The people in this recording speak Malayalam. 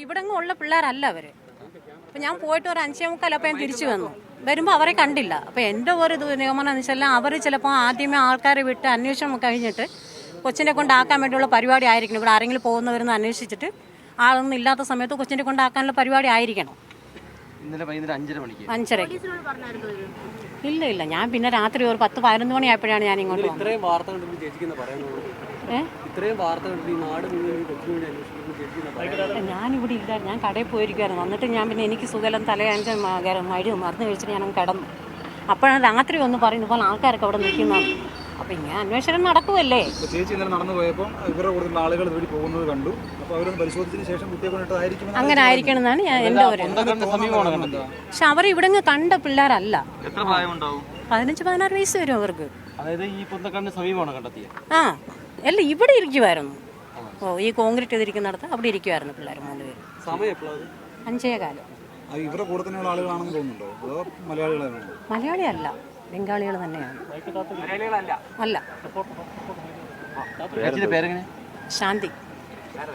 ഇവിടെ ഉള്ള പിള്ളേരല്ല അവര്. അപ്പം ഞാൻ പോയിട്ട് ഒരു 5:45 അപ്പം ഞാൻ തിരിച്ചു വന്നു. വരുമ്പോൾ അവരെ കണ്ടില്ല. അപ്പോൾ എൻ്റെ ഒരു നിഗമനം എന്ന് വെച്ചാൽ അവർ ചിലപ്പോൾ ആദ്യമേ ആൾക്കാരെ വിട്ട് അന്വേഷണം കഴിഞ്ഞിട്ട് കൊച്ചിനെ കൊണ്ടാക്കാൻ വേണ്ടിയുള്ള പരിപാടി ആയിരിക്കണം. ഇവിടെ ആരെങ്കിലും പോകുന്നവരെന്ന് അന്വേഷിച്ചിട്ട് ആളൊന്നും ഇല്ലാത്ത സമയത്ത് കൊച്ചിനെ കൊണ്ടാക്കാനുള്ള പരിപാടി ആയിരിക്കണം. ഇന്നലെ വൈകുന്നേരം 5:30. ഇല്ല ഞാൻ പിന്നെ രാത്രി ഒരു 10-11 മണിയായപ്പോഴാണ് ഞാൻ ഇങ്ങോട്ട് വന്നത്. ഞാനിവിടെ ഇല്ല, ഞാൻ കടയിൽ പോയിരിക്കുമായിരുന്നു. വന്നിട്ട് ഞാൻ പിന്നെ എനിക്ക് സുഖലം തലയാഞ്ച മരുന്ന് കഴിച്ചിട്ട് ഞാൻ കിടന്നു. അപ്പോഴാണ് രാത്രി ഒന്ന് പറയുന്നത് പോലെ ആൾക്കാരൊക്കെ അവിടെ നിൽക്കുന്നതാണ്. അപ്പം ഇങ്ങനെ അന്വേഷണം നടക്കുമല്ലേ. ചേച്ചി ഇന്നലെ നടന്നു പോയപ്പോൾ ഇവരുടെ കൂടുതൽ ആളുകൾ വീട്ടിൽ പോകുന്നത് കണ്ടു. അപ്പോൾ അവരൊന്ന് പരിശോധിച്ചതിന് ശേഷം കുട്ടിയെ അങ്ങനെ ആയിരിക്കണം എന്നാണ് എൻ്റെ ഒരു. പക്ഷെ അവർ ഇവിടെ കണ്ട പിള്ളേരല്ല. 15-16 വയസ്സ് വരും അവർക്ക്. ആ അല്ല, ഇവിടെ ഇരിക്കുമായിരുന്നു. ഈ കോൺക്രീറ്റ് ചെയ്തിരിക്കുന്നിടത്ത് അവിടെ ഇരിക്കുമായിരുന്നു പിള്ളേർ 3 പേര്. 5:15. ഇവരുടെ കൂടെ തന്നെയുള്ള ആളുകളാണെന്ന് തോന്നുന്നുണ്ടോ, അതോ മലയാളികളാണോ? മലയാളിയല്ല, ബംഗാളികൾ തന്നെയാണ്. അല്ല. ശാന്തി.